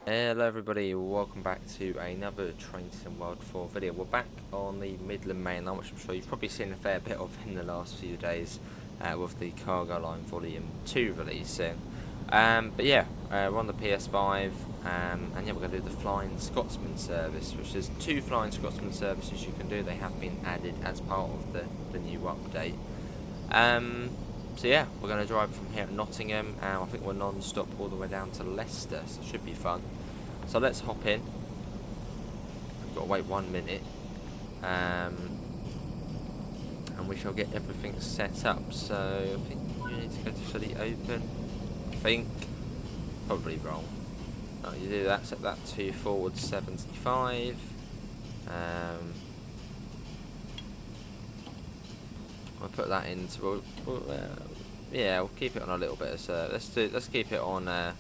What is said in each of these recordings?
Hello everybody, welcome back to another Train Sim World 4 video. We're back on the Midland Mainline, which I'm sure you've probably seen a fair bit of in the last few days with the Cargo Line Volume 2 releasing. But yeah, we're on the PS5 and yeah, we're going to do the Flying Scotsman service, which is 2 Flying Scotsman services you can do. They have been added as part of the new update. So yeah, we're going to drive from here at Nottingham, and I think we're non-stop all the way down to Leicester, so it should be fun. So let's hop in. We've got to wait 1 minute, and we shall get everything set up. So I think you need to go to fully open. I think, probably wrong. No, you do that, set that to forward 75. We'll put that into. Yeah, we'll keep it on a little bit of let's keep it on.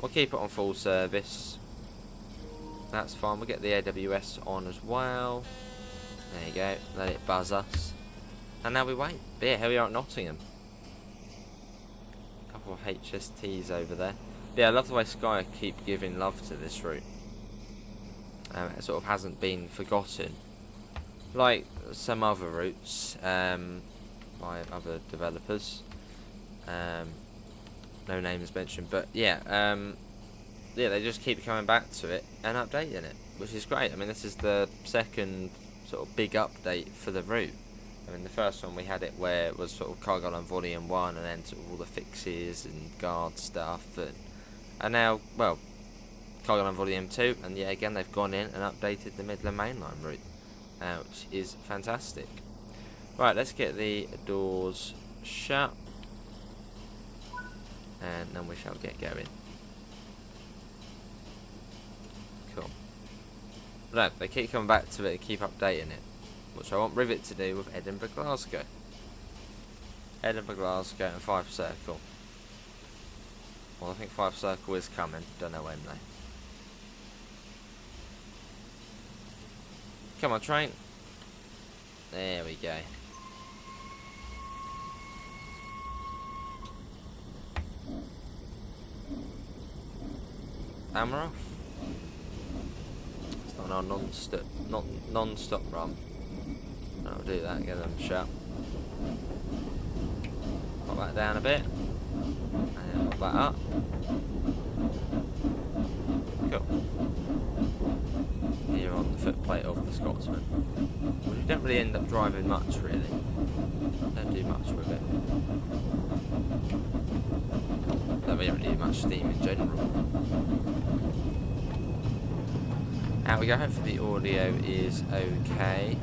We'll keep it on full service. That's fine. We'll get the AWS on as well. There you go. Let it buzz us. And now we wait. But yeah, here we are at Nottingham. A couple of HSTs over there. But yeah, I love the way Sky keep giving love to this route. It sort of hasn't been forgotten, like some other routes by other developers. No names mentioned, but yeah, yeah, they just keep coming back to it and updating it, which is great. I mean, this is the second sort of big update for the route. I mean, the first one we had it where it was sort of Cargo Line Volume 1, and then sort of all the fixes and guard stuff, and now, well, Cargo Line Volume 2, and yeah, again, they've gone in and updated the Midland Mainline route, which is fantastic. Right, let's get the doors shut, and then we shall get going. Cool. No, they keep coming back to it and keep updating it, which I want Rivet to do with Edinburgh Glasgow. Edinburgh Glasgow and 5 Circle. Well, I think 5 Circle is coming, don't know when though. Come on, train. There we go. And we're off. It's not our non-stop run. I'll do that, get them shut. Pop that down a bit. And then pop that up. Cool. Here on the footplate of the Scotsman. Well, you don't really end up driving much, really. Don't do much with it. We don't really do much steam in general. Out we go. Hopefully the audio is okay.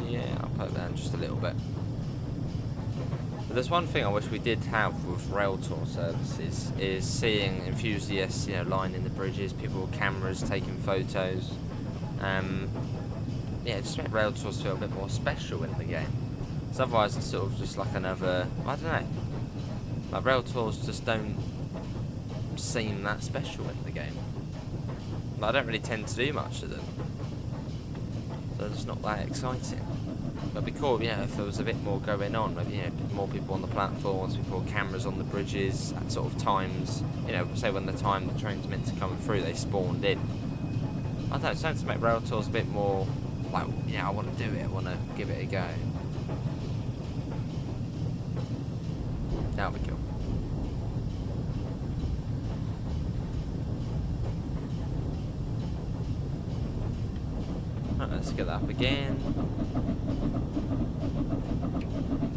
Yeah, I'll put it down just a little bit. But there's one thing I wish we did have with railtour services is seeing enthusiasts, you know, lining the bridges, people with cameras taking photos. Yeah, just make railtours feel a bit more special in the game. So otherwise it's sort of just like another, I don't know. Like, rail tours just don't seem that special in the game. Like, I don't really tend to do much of them. So it's not that exciting. But it'd be cool, you know, if there was a bit more going on. Maybe, you know, more people on the platforms, people with cameras on the bridges, at sort of times, you know, say when the time the train's meant to come through, they spawned in. I don't know, it's something to make rail tours a bit more, like, yeah, I want to do it, I want to give it a go. That would be cool. Right, let's get that up again.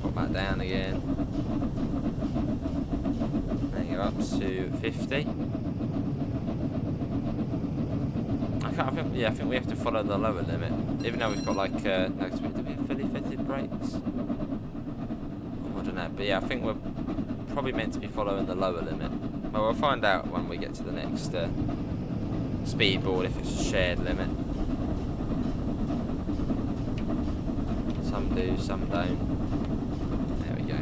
Pop that down again. Then go up to 50. I think we have to follow the lower limit, even though we've got like no, do we have fully fitted brakes? I don't know, but yeah, I think we're probably meant to be following the lower limit. Well, we'll find out when we get to the next speed board if it's a shared limit. Some do, some don't. There we go.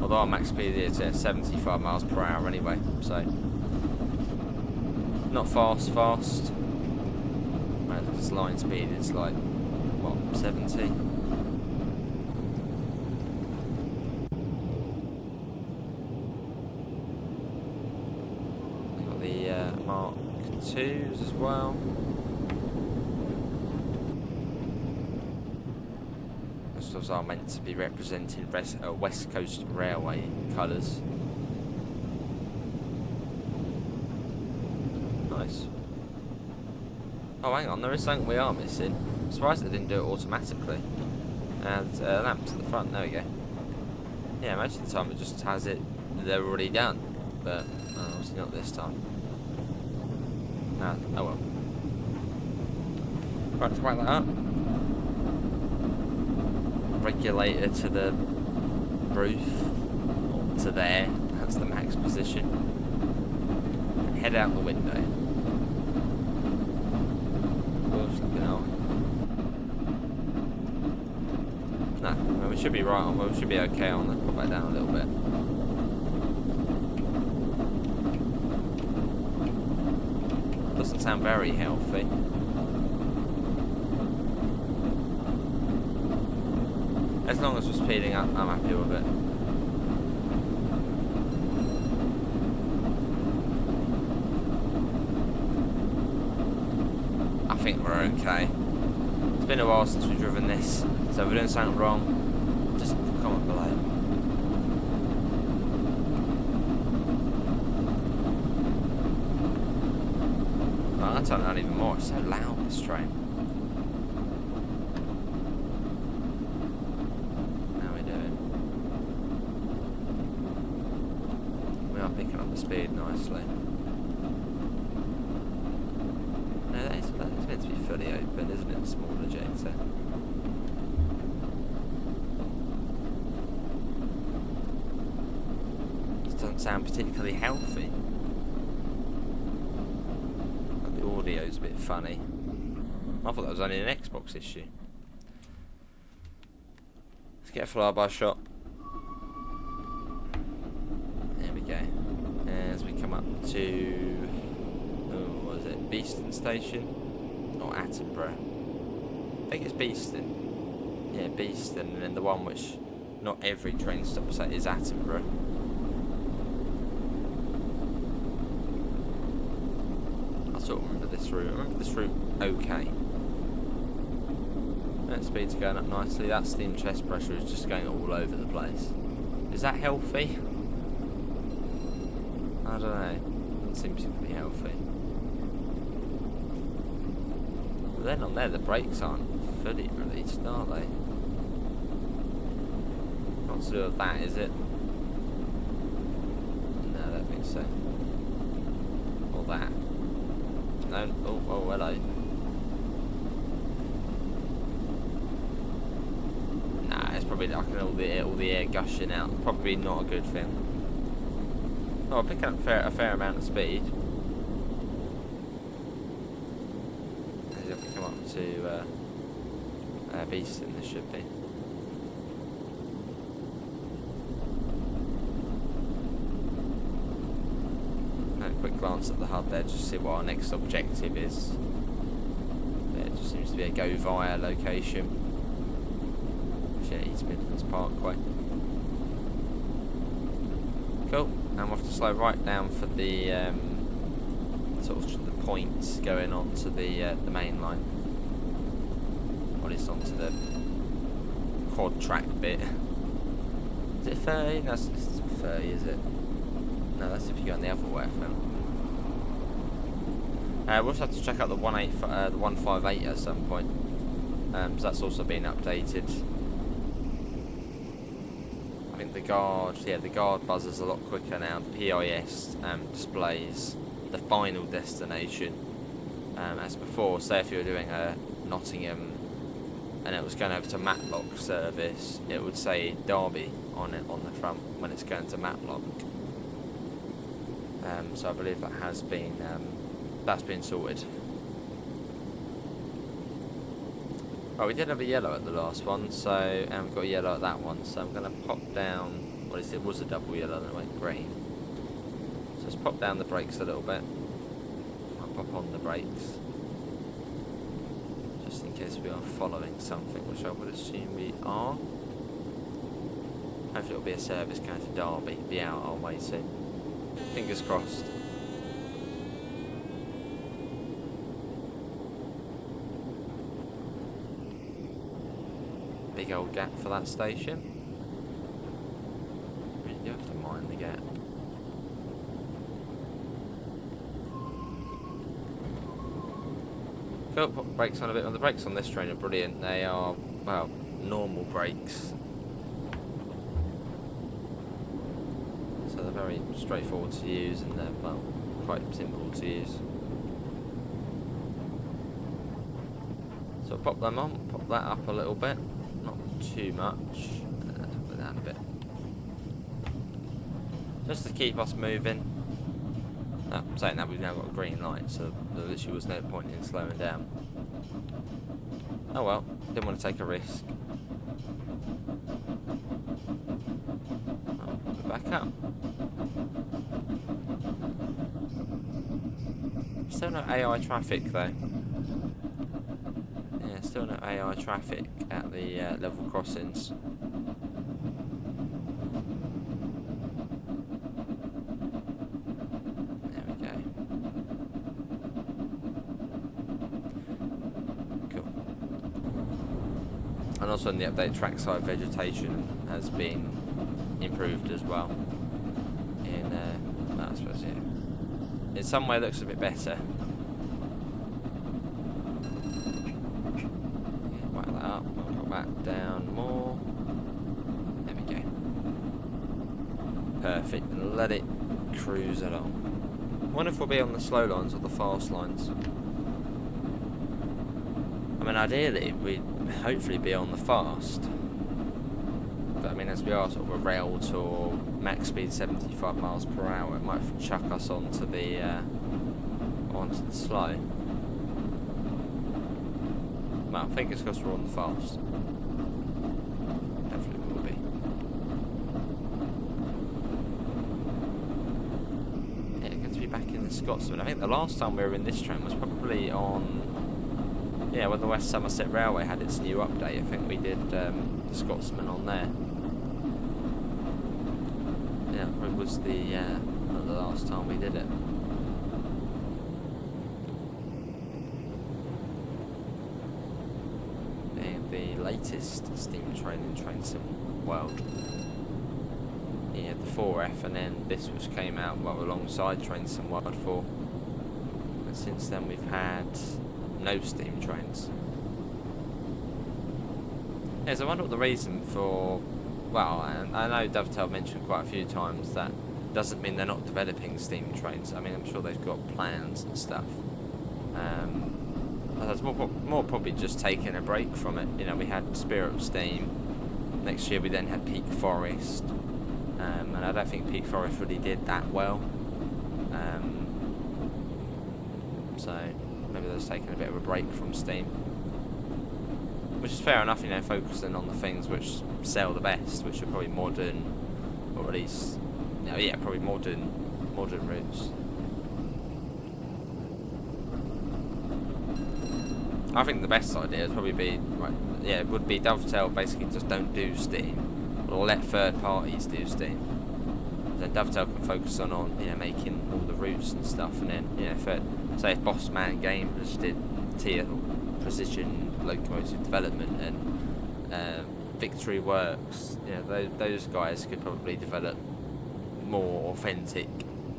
Although our max speed is at 75 miles per hour anyway, so not fast. Whereas this line speed is like, what, 70? twos as well. Those are meant to be representing West Coast Railway colours. Nice. Oh, hang on, there is something we are missing. I'm surprised they didn't do it automatically. And lamps at the front, there we go. Yeah, most of the time it just has it, they're already done. But obviously not this time. No, oh well. Right, to whack that up. Regulator to the roof, or to there, that's the max position. Head out the window. Wheels looking out. No, well, we should be right on, well, we should be okay on that. Put that down a little bit. Doesn't sound very healthy. As long as we're speeding up, I'm happy with it. I think we're okay. It's been a while since we've driven this, so if we're doing something wrong, just comment below. Oh, I'll turn it on even more. It's so loud, this train. Picking up the speed nicely. No, that's meant to be fully open, isn't it? Small ejector. This doesn't sound particularly healthy. The audio's a bit funny. I thought that was only an Xbox issue. Let's get a flyby shot. As we come up to, what is it, Beeston Station? Or Attenborough? I think it's Beeston. Yeah, Beeston, and then the one which not every train stops at is Attenborough. I sort of remember this route. I remember this route okay. That speed's going up nicely. That steam chest pressure is just going all over the place. Is that healthy? I don't know. Doesn't seem to be healthy. But then on there, the brakes aren't fully released, are they? Not to do with that, is it? No, I don't think so. Or that. No. Oh, hello. Nah, it's probably I can all the air gushing out. Probably not a good thing. Oh, picking up a fair amount of speed. As we come up to Beeston, this should be. A quick glance at the HUD there, just to see what our next objective is. It just seems to be a go via location. Yeah, East Midlands Parkway. Cool. And we'll have to slow right down for the sort of the points going on to the main line. Or at least onto the quad track bit. Is it 30? No, it's not 30, is it? No, that's if you go on the other way, I think. We'll also have to check out the 158 at some point. So that's also been updated. I think the guard buzzes a lot quicker now. The PIS displays the final destination as before. Say if you were doing a Nottingham and it was going over to Matlock service, it would say Derby on it on the front when it's going to Matlock. So I believe that has been that's been sorted. Well, we did have a yellow at the last one, so we've got a yellow at that one, so I'm going to pop down, well, it was a double yellow, then it went green. So let's pop down the brakes a little bit. I'll pop on the brakes, just in case we are following something, which I would assume we are. Hopefully it'll be a service going to Derby, be out our way soon. Fingers crossed. big old gap for that station. Really do have to mind the gap. Cool, put brakes on a bit. Well, the brakes on this train are brilliant. They are, well, normal brakes. So they're very straightforward to use and they're, well, quite simple to use. So pop them on, pop that up a little bit, not too much, put it down a bit. Just to keep us moving. No, saying that, we've now got a green light, so there literally was no point in slowing down. Oh well, didn't want to take a risk. Oh, we're back up. Still no AI traffic though. Yeah, still no AI traffic at the level crossings. There we go. Cool. And also in the update, trackside vegetation has been improved as well. I suppose, yeah. In some way it looks a bit better. Whack that up, we'll put that down more. There we go. Perfect, and let it cruise along. I wonder if we'll be on the slow lines or the fast lines. I mean, ideally we'd hopefully be on the fast. But I mean, as we are sort of a rail tour, max speed 75 miles per hour, it might chuck us onto the slow. Well, fingers crossed we're on the fast. Definitely will be. Yeah, good to be back in the Scotsman. I think the last time we were in this train was probably on, yeah, when the West Somerset Railway had its new update. I think we did the Scotsman on there. Yeah, it was the last time we did it. The latest steam train in Train Sim World. Yeah, the 4F, and then this which came out well alongside Train Sim World 4. And since then we've had no steam trains. Yeah, so I wonder what the reason for. Well, I know Dovetail mentioned quite a few times that doesn't mean they're not developing steam trains. I mean, I'm sure they've got plans and stuff. It's more probably just taking a break from it. You know, we had Spirit of Steam. Next year we then had Peak Forest. And I don't think Peak Forest really did that well. So maybe they're just taking a bit of a break from Steam. Which is fair enough, you know, focusing on the things which sell the best, which are probably modern, or at least, you know, yeah, probably modern routes. I think the best idea would probably be, right, yeah, it would be Dovetail basically just don't do Steam, or let third parties do Steam. Then Dovetail can focus on you know, making all the routes and stuff, and then, you know, say if Bossman Games did precision locomotive development and Victory Works, you know, those guys could probably develop more authentic,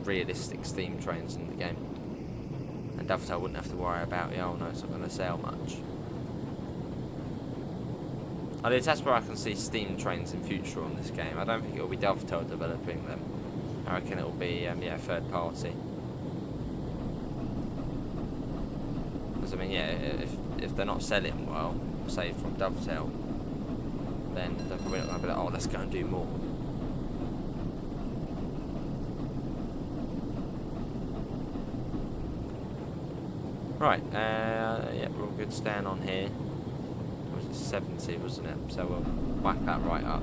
realistic steam trains in the game. And Dovetail wouldn't have to worry about, oh no, it's not going to sell much. I mean, that's where I can see steam trains in future on this game. I don't think it will be Dovetail developing them. I reckon it will be, yeah, third party. Because I mean, yeah, if they're not selling well, say from Dovetail, then they're probably not going to be like, oh, let's go and do more. Right, yeah, we're all good staying on here. It was 70, wasn't it? So we'll whack that right up.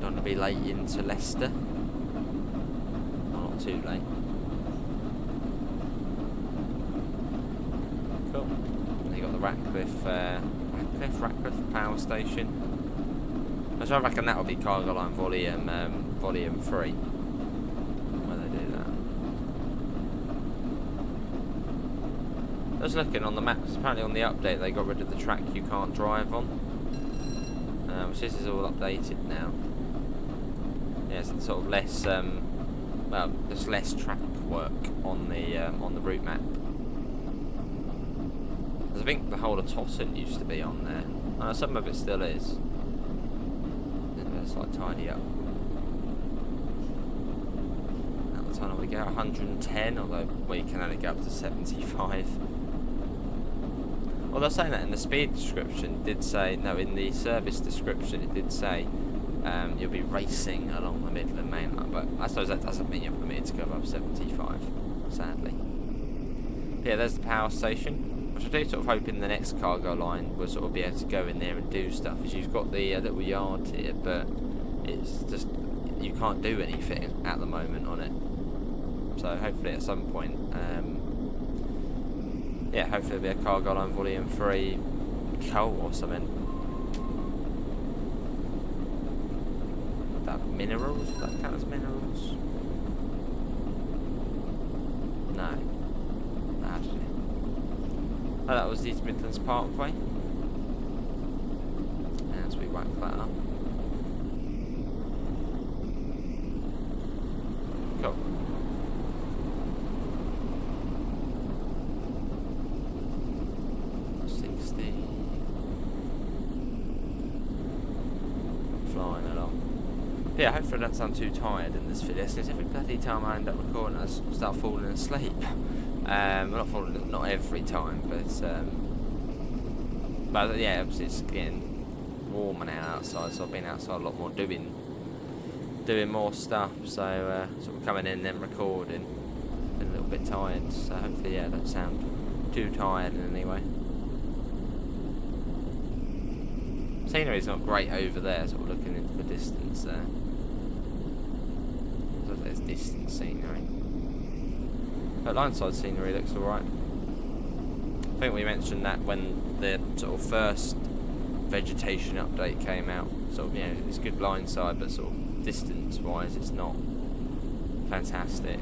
Don't want to be late into Leicester. Well, not too late. Cool. And you got the Ratcliffe power station. So I reckon that will be Cargo Line Volume 3. Where they do that. I was looking on the map, because apparently on the update they got rid of the track you can't drive on. Which this is all updated now. Yeah, so it's sort of less, well, there's less track work on the route map. I think the whole of Totten used to be on there. Some of it still is. It's like tidy up. At the tunnel we go 110, although we can only go up to 75. Although saying that in the speed description, it did say, no, in the service description it did say you'll be racing along the Midland Mainline, but I suppose that doesn't mean you're permitted to go above 75, sadly. But yeah, there's the power station, which I do sort of hope in the next cargo line we'll sort of be able to go in there and do stuff, as you've got the little yard here, but it's just, you can't do anything at the moment on it. So hopefully at some point, yeah, hopefully there'll be a cargo line volume 3 coal or something. Would that minerals? Would that count as minerals? No. Actually. Oh, that was the East Midlands Parkway. As we whack that up. Cool. Flying along. Yeah, hopefully I don't sound too tired in this video, because every bloody time I end up recording I start falling asleep. Not every time, but yeah, obviously it's getting warmer now outside, so I've been outside a lot more doing more stuff, so sort of coming in and recording, been a little bit tired, so hopefully yeah, I don't sound too tired in any way. Scenery's not great over there, sort of looking into the distance there. So there's distant scenery. But Lineside scenery looks alright. I think we mentioned that when the sort of first vegetation update came out. Sort of, you know, it's good Lineside, but sort of distance-wise, it's not fantastic.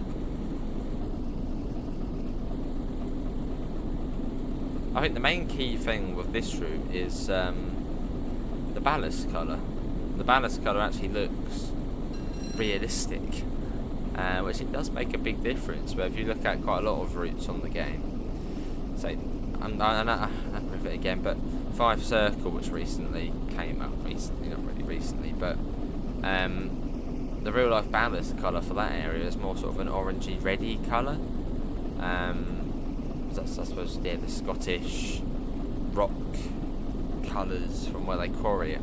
I think the main key thing with this route is the ballast colour. The ballast colour actually looks realistic, which it does make a big difference. But if you look at quite a lot of routes on the game, say, I don't prove it again, but 5 Circle, which recently came up, not really recently, but the real life ballast colour for that area is more sort of an orangey reddy colour. That's, I suppose, yeah, the Scottish rock colours from where they quarry it.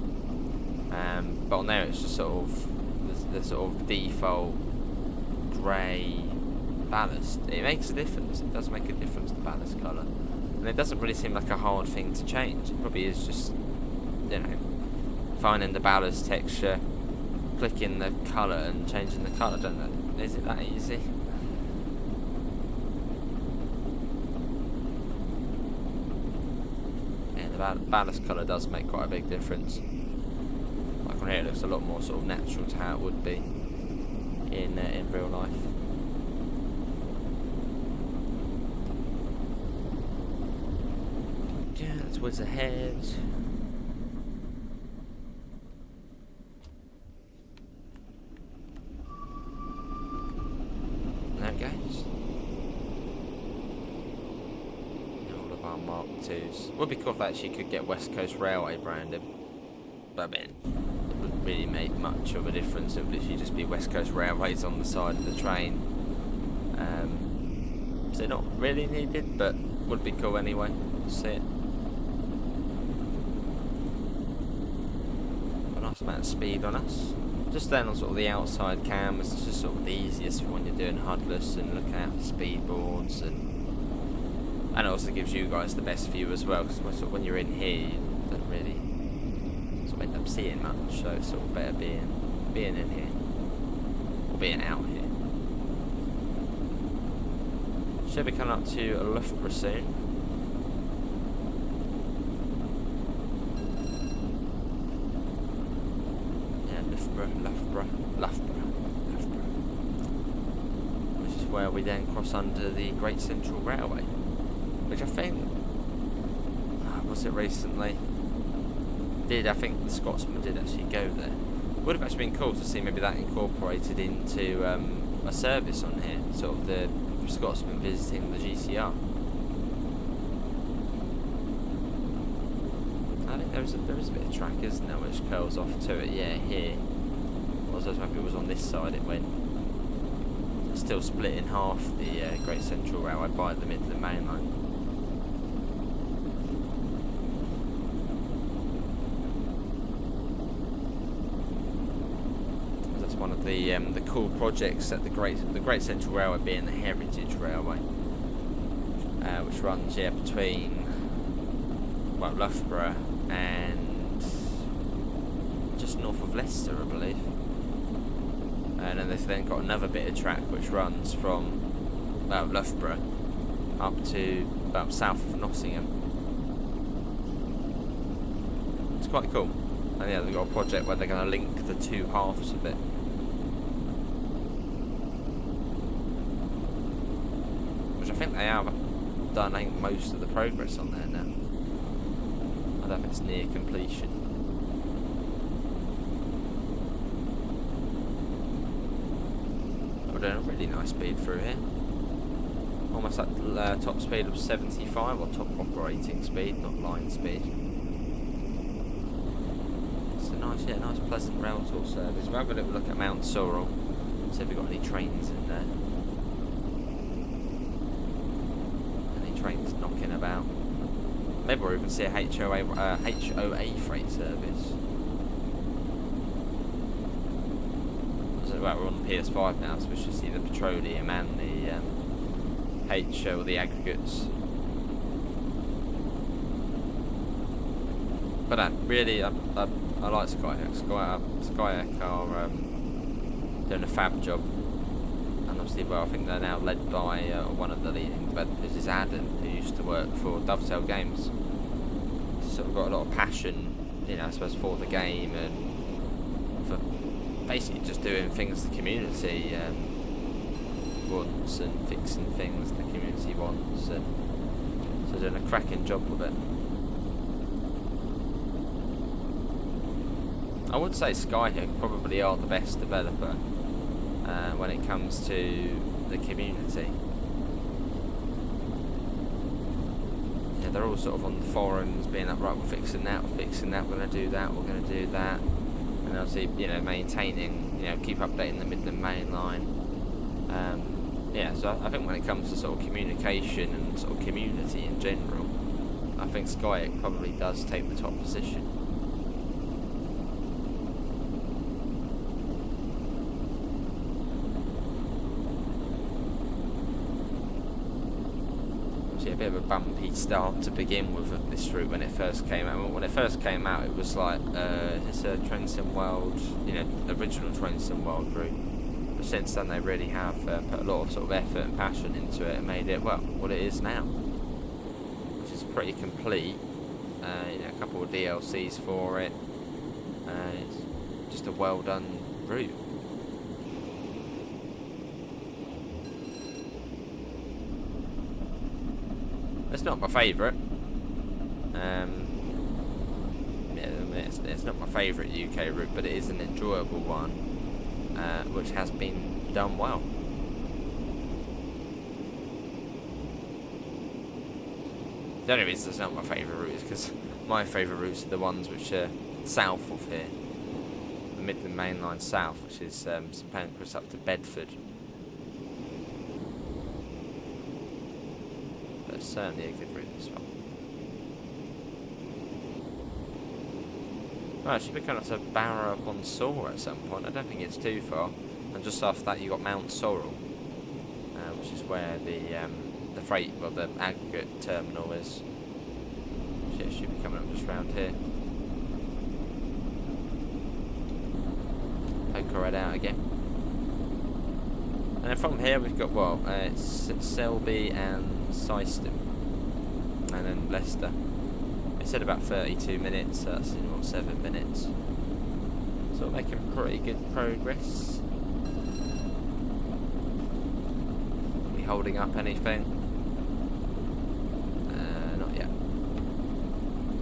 But on there it's just sort of the sort of default grey ballast. It makes a difference. It does make a difference, the ballast colour, and it doesn't really seem like a hard thing to change. It probably is just, you know, finding the ballast texture, clicking the colour and changing the colour. Don't know, is it that easy? The ballast colour does make quite a big difference. Like on here, it looks a lot more sort of natural to how it would be in real life. Yeah, that's what's ahead. There it goes. Mark 2s. Would be cool if actually could get West Coast Railway branded, but I mean, it wouldn't really make much of a difference. It would literally just be West Coast Railways on the side of the train. So not really needed, but would be cool anyway. See it. A nice amount of speed on us. Just then on sort of the outside cam, it's just sort of the easiest for when you're doing HUDless and looking at the speed boards, and it also gives you guys the best view as well, because sort of when you're in here, you don't really sort of end up seeing much, so it's sort of better being in here, or being out here. Should be coming up to Loughborough soon. Yeah, Loughborough. Which is where we then cross under the Great Central Railway. which I think, was it recently? I think the Scotsman did actually go there. Would have actually been cool to see maybe that incorporated into a service on here, sort of the Scotsman visiting the GCR. I think there is a bit of track, isn't there, which curls off to it. Yeah, here. I was maybe it was on this side it went. It's still split in half, the Great Central Railway by the Midland Mainline. That's one of the cool projects at the Great Central Railway being the Heritage Railway, which runs between Loughborough and just north of Leicester, I believe. And then they've then got another bit of track which runs from Loughborough up to south of Nottingham. It's quite cool. And yeah, they've got a project where they're going to link the two halves of it. Which I think they have done, I think, most of the progress on there now. I don't think it's near completion. We're doing a really nice speed through here. Almost at top speed of 75, or top operating speed, not line speed. It's a nice, nice pleasant rail tour service. We'll have a little look at Mount Sorrel, see if we've got any trains in there. Any trains knocking about. Maybe we'll even see a HOA freight service. Well, we're on the PS5 now, so we should see the petroleum and the aggregates. But really, I like Skyhook. Skyhook are doing a fab job, and obviously, well, I think they're now led by one of the leading developers is Adam, who used to work for Dovetail Games. He's sort of got a lot of passion, I suppose, for the game and for basically just doing things the community wants and fixing things the community wants, and so doing a cracking job with it. I would say Skyhook probably are the best developer when it comes to the community. Yeah, they're all sort of on the forums being like, right, we're fixing that, we're going to do that, we're going to do that. And obviously, maintaining, keep updating the Midland Mainline. So I think when it comes to sort of communication and sort of community in general, I think Skyhook probably does take the top position. Obviously a bit of a bumpy start to begin with this route when it first came out. When it first came out, it was like, it's a Trenton World, original Trenton World route. But since then, they really have put a lot of sort of effort and passion into it and made it, well, what it is now. Which is pretty complete. A couple of DLCs for it. It's just a well done route. It's not my favourite. It's not my favourite UK route, but it is an enjoyable one, which has been done well. The only reason it's not my favourite route is because my favourite routes are the ones which are south of here. The Midland Mainline south, which is St Pancras up to Bedford. But it's certainly a good route, this one. Right, should be coming up to Barrow upon Soar at some point. I don't think it's too far. And just after that, you got Mount Sorrel, which is where the freight, well, the aggregate terminal is. It should be coming up just round here. Poke her head out again. And then from here we've got, it's Selby and Syston, and then Leicester. It said about 32 minutes, so that's 7 minutes. So we're making pretty good progress. Are we holding up anything?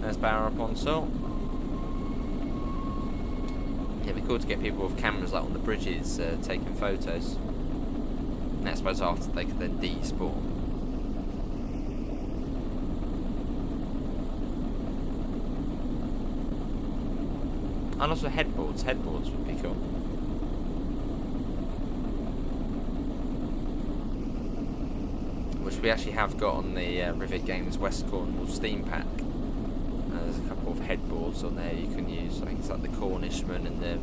There's Barrow upon Salt. Yeah, it'd be cool to get people with cameras like on the bridges taking photos. And I suppose after they could then despawn. And also headboards. Headboards would be cool. Which we actually have got on the Rivet Games West Cornwall Steam Pack. There's a couple of headboards on there you can use. I think it's like the Cornishman and the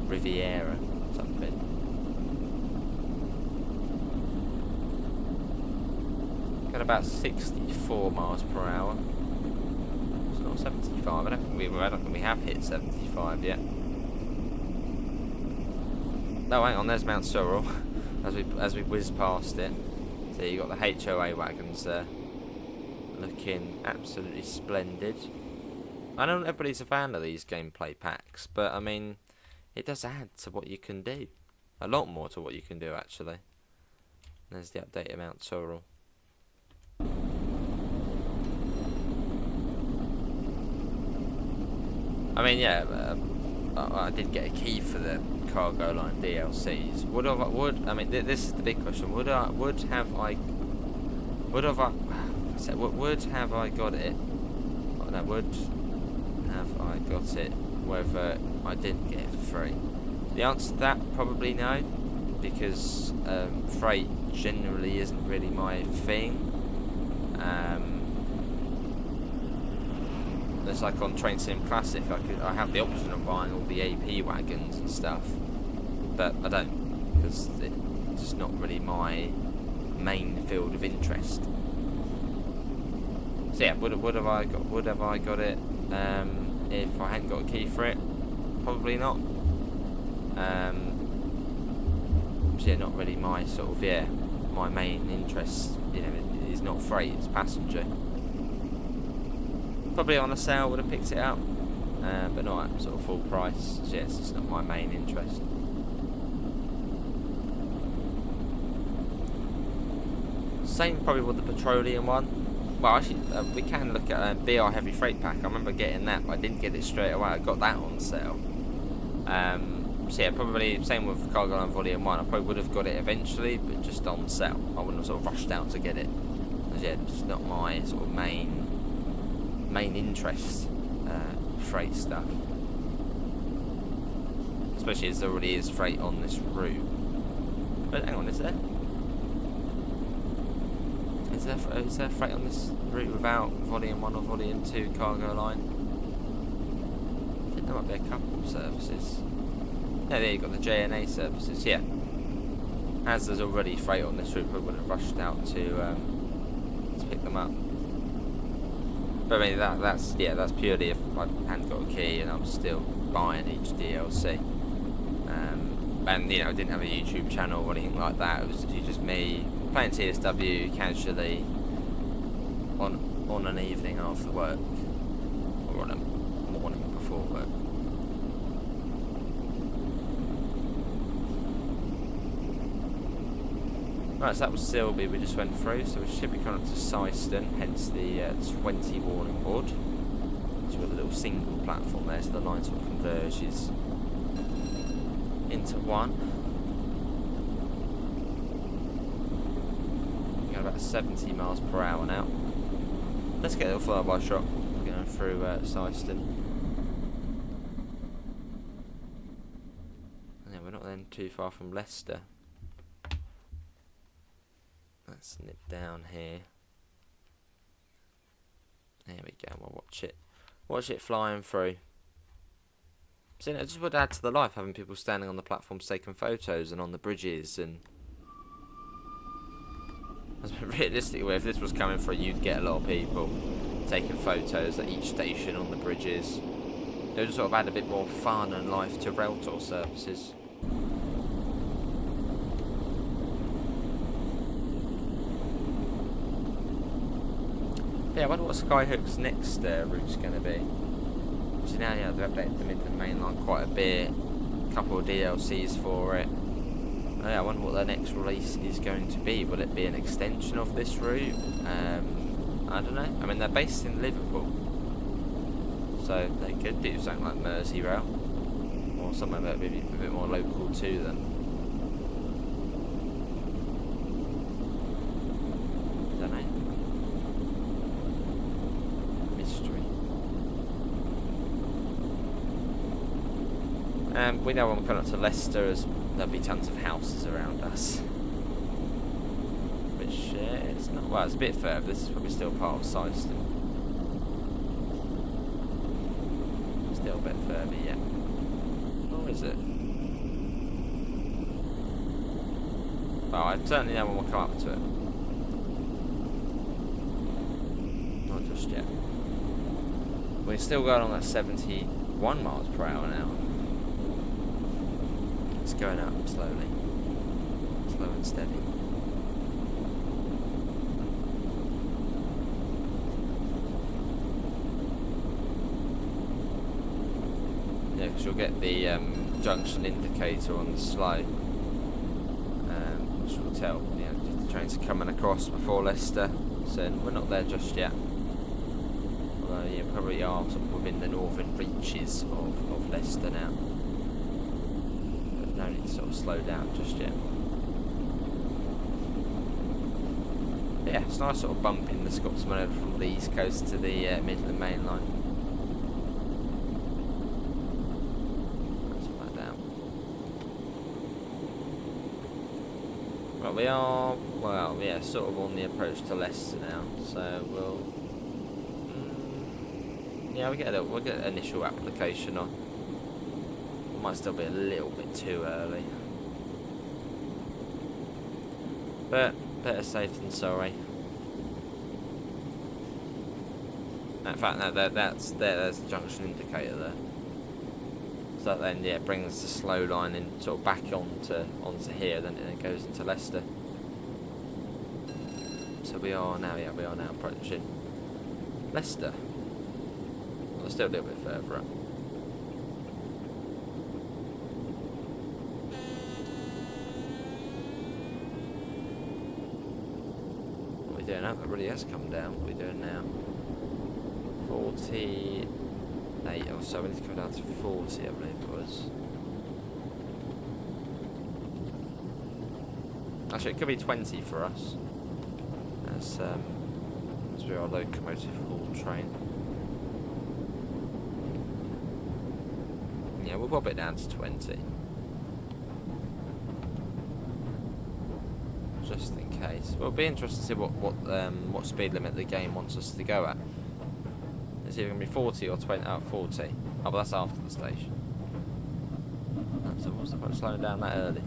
Riviera something. Got about 64 miles per hour. It's not 75. I don't think we have hit 75 yet. No, hang on. There's Mount Sorrel as we whiz past it. So you got the HOA wagons there, looking absolutely splendid. I know everybody's a fan of these gameplay packs, but I mean, it does add to what you can do. A lot more to what you can do, actually. There's the update of Mount Sorrel. I mean, yeah, I did get a key for the Cargo Line DLCs. I mean, this is the big question. Would have I got it? Oh, no, would have I got it whether I didn't get it for free? The answer to that, probably no, because freight generally isn't really my thing. It's like on Train Sim Classic, I have the option of buying all the AP wagons and stuff, but I don't, because it's just not really my main field of interest. So yeah, would have I got it if I hadn't got a key for it? Probably not. So yeah, not really my sort of my main interest. You know, is not freight, it's passenger. Probably on a sale would have picked it up, but not at sort of full price. So yeah, it's just not my main interest. Same probably with the petroleum one. Well, actually, we can look at a BR Heavy Freight Pack. I remember getting that, but I didn't get it straight away. I got that on sale. So yeah, probably same with Cargo Line Volume 1. I probably would have got it eventually, but just on sale. I wouldn't have sort of rushed out to get it. Because yeah, it's not my sort of main interest, freight stuff. Especially as there already is freight on this route. But hang on, is there freight on this route without Volume 1 or Volume 2 Cargo Line? I think there might be a couple of services. No, there you've got the JNA services, yeah. As there's already freight on this route, I would have rushed out to pick them up. But I mean, that's purely if I hadn't got a key and I'm still buying each DLC. And you know, I didn't have a YouTube channel or anything like that. It was just me playing TSW casually on an evening after work, or on a morning before work. Right, so that was Silby we just went through, so we should be coming up to Syston, hence the 20 warning board. So we've got a little single platform there, so the line sort of converges into one. We've got about 70 miles per hour now. Let's get a little flyby shot going through Syston. Yeah, we're not then too far from Leicester. Let's nip down here. There we go. We'll watch it flying through. So, you know, it just would add to the life having people standing on the platforms taking photos and on the bridges. And realistically, if this was coming through, you'd get a lot of people taking photos at each station on the bridges. It would just sort of add a bit more fun and life to railtour services. Yeah, I wonder what Skyhook's next route's going to be. So now, yeah, they've updated the Midland Mainline quite a bit. A couple of DLCs for it. Oh, yeah, I wonder what their next release is going to be. Will it be an extension of this route? I don't know. I mean, they're based in Liverpool, so they could do something like Merseyrail, or somewhere that maybe a bit more local to them. Don't know. Mystery. We know when we're coming up to Leicester, as there'll be tons of houses around us. Which it's not. Well, it's a bit further. This is probably still part of Syston. Still a bit further, yeah. Or is it? Well, I certainly know when we'll come up to it. Not just yet. We're still going on at 71 miles per hour now. It's going up slowly. Slow and steady. Yeah, because you'll get the junction indicator on the slow, which will tell the trains are coming across before Leicester. So we're not there just yet. Although you probably are sort of within the northern reaches of Leicester now. But no need to sort of slow down just yet. But yeah, it's nice sort of bumping the Scotsman over from the east coast to the Midland Mainline. Well, we are, well, yeah, sort of on the approach to Leicester now, so we'll, yeah, we'll get an initial application on. Might still be a little bit too early, but better safe than sorry. In fact, no, there's the junction indicator there. So that then, yeah, brings the slow line in sort of back onto here, then it goes into Leicester. So we are now approaching Leicester. Well, still a little bit further up. What are we doing now? That really has come down. What are we doing now? 48 or so. We need to come down to 40, I believe it was. Actually, it could be 20 for us, as we are a locomotive haul train. Yeah, we'll pop it down to 20, just in case. Well, it'll be interesting to see what speed limit the game wants us to go at. It's either going to be 40 or 20. Oh, 40. Oh, but that's after the station. So what's the point of slowing down that early?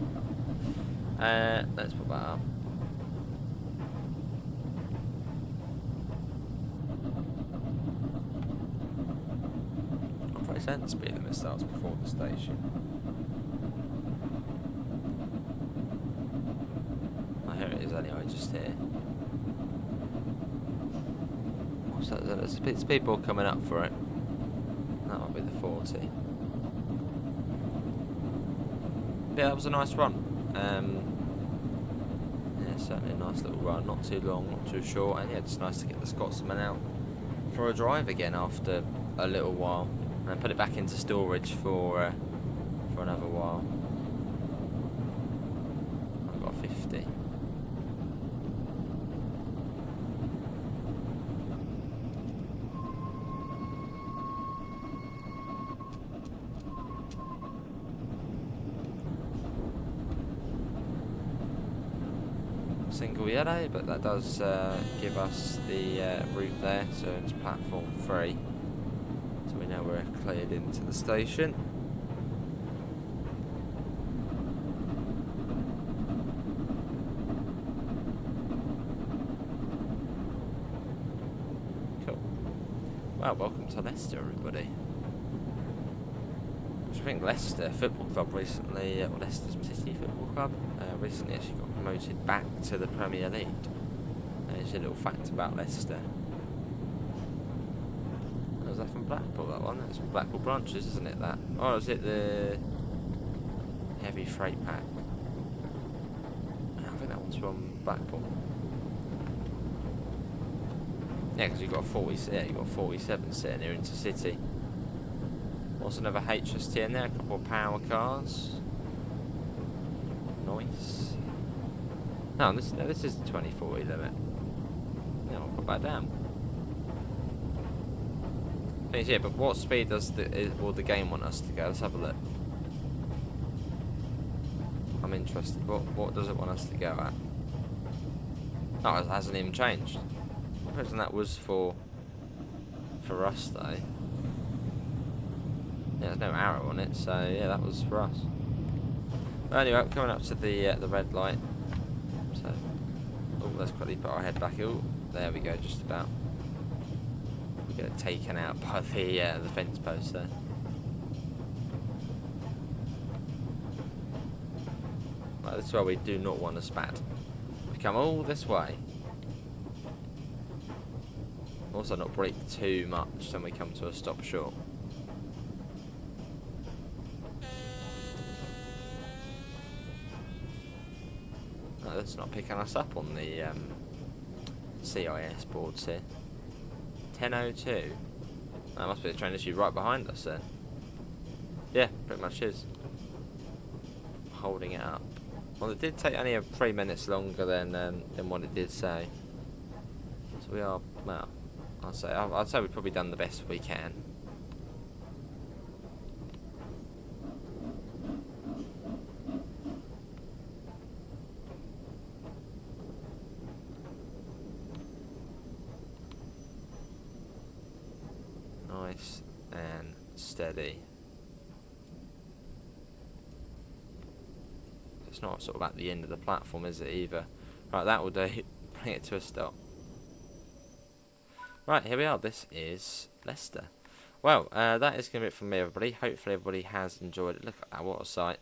Let's put that up. I'm pretty certain the speed limit starts before the station. Oh, here it is anyway, just here. What's that? There's people coming up for it. That might be the 40. Yeah, that was a nice run. Yeah, certainly a nice little run, not too long, not too short, and yeah, it's nice to get the Scotsman out for a drive again after a little while, and then put it back into storage for another while. I've got 50. Single yellow, but that does give us the route there, so it's platform 3, so we know we're cleared into the station. Cool. Well, welcome to Leicester, everybody. I think Leicester Football Club recently, or Leicester City Football Club, recently actually got promoted back to the Premier League. There's a little fact about Leicester. Was that from Blackpool, that one? That's from Blackpool Branches, isn't it, that? Or is it the heavy freight pack? I think that one's from Blackpool. Yeah, because you've got 40. Yeah, you've got 47 sitting here into city. Also another HST in there, a couple of power cars. Nice. No, this is the 2040 limit. Yeah, I'll put that down. Yeah, but what speed will the game want us to go? Let's have a look. I'm interested. What does it want us to go at? Oh, it hasn't even changed. I'm presuming that was for us though. Yeah, there's no arrow on it, so yeah, that was for us. But anyway, coming up to the red light. So, oh, let's quickly put our head back. Oh, there we go, just about. We get taken out by the fence post there. Right, this is where we do not want to spat. We come all this way. Also, not brake too much, then we come to a stop short. No, that's not picking us up on the CIS boards here. 10:02. That must be the train issue right behind us then. Yeah, pretty much is. Holding it up. Well, it did take only 3 minutes longer than what it did say. So we are, well, I'd say we've probably done the best we can. Nice and steady. It's not sort of at the end of the platform, is it, either? Right, that will do. Bring it to a stop. Right, here we are. This is Leicester. Well, that is going to be it from me, everybody. Hopefully everybody has enjoyed it. Look at that, what a sight.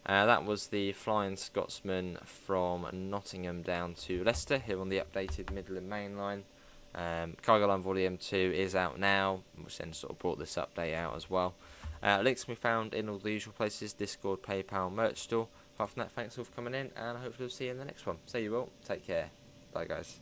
That was the Flying Scotsman from Nottingham down to Leicester, here on the updated Midland Mainline. Cargo Line Volume 2 is out now, which then sort of brought this update out as well. Links can be found in all the usual places: Discord, PayPal, merch store. Apart from that, thanks all for coming in, and I hope we'll see you in the next one. See you all. Take care. Bye, guys.